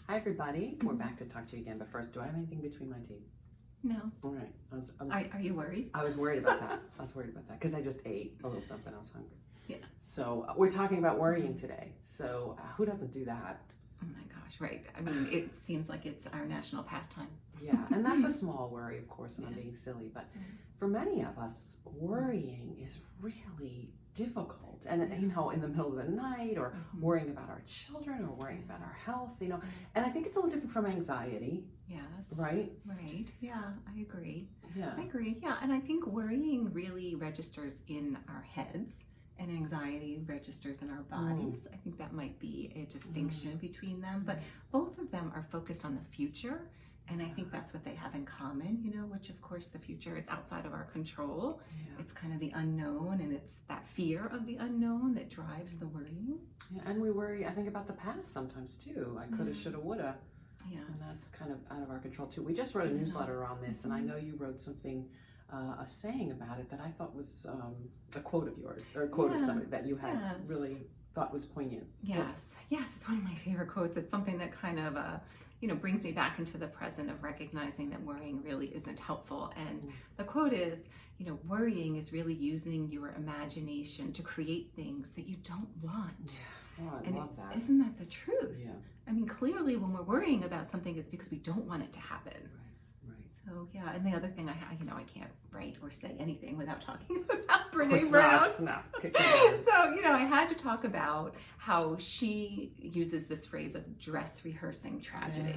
Hi everybody, we're back to talk to you again, but first, do I have anything between my teeth? No. All right. Are you worried? I was worried about that. Because I just ate a little something. I was hungry. Yeah. So we're talking about worrying today. So who doesn't do that? Oh my gosh, right. I mean, it seems like it's our national pastime. Yeah, and that's a small worry, of course, and I'm being silly, but for many of us, worrying is really difficult. And, in the middle of the night, or worrying about our children, or worrying about our health, and I think it's a little different from anxiety. Yes. Right? Right. Yeah, I agree. Yeah. I agree. Yeah, and I think worrying really registers in our heads, and anxiety registers in our bodies. I think that might be a distinction between them, but both of them are focused on the future. And I think that's what they have in common, which of course the future is outside of our control. Yeah. It's kind of the unknown, and it's that fear of the unknown that drives the worrying. Yeah, and we worry, I think, about the past sometimes too. I coulda, shoulda, woulda. Yes. And that's kind of out of our control too. We just wrote a newsletter on this, and I know you wrote something, a saying about it that I thought was a quote of yours, or a quote of somebody that you had really thought was poignant. Yes, it's one of my favorite quotes. It's something that kind of brings me back into the present of recognizing that worrying really isn't helpful. And the quote is, worrying is really using your imagination to create things that you don't want. Oh, I love that. Isn't that the truth? Yeah. I mean, clearly when we're worrying about something, it's because we don't want it to happen. Right. So yeah, and the other thing I can't write or say anything without talking about Brene Brown. No. So, I had to talk about how she uses this phrase of dress rehearsing tragedy.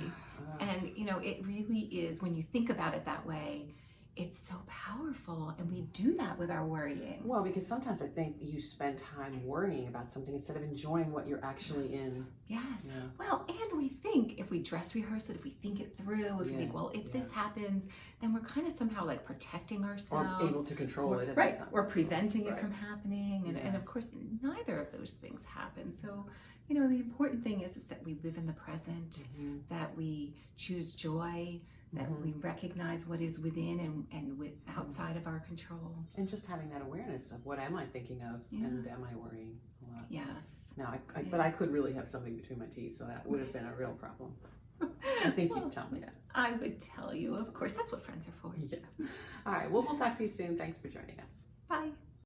Yeah. And, it really is, when you think about it that way, it's so powerful, and we do that with our worrying. Well, because sometimes I think you spend time worrying about something instead of enjoying what you're actually in. Yes. Yeah. Well, and we think if we dress rehearse it, if we think it through, if we think, well, if this happens, then we're kind of somehow like protecting ourselves. Or able to control it. Right. Or preventing it from happening. And of course, neither of those things happen. So, the important thing is that we live in the present, that we choose joy, that we recognize what is within and with outside of our control. And just having that awareness of what am I thinking of, and am I worrying a lot? Yes. Now, but I could really have something between my teeth, so that would have been a real problem. I think you'd tell me that. I would tell you, of course. That's what friends are for. Yeah. All right. Well, we'll talk to you soon. Thanks for joining us. Bye.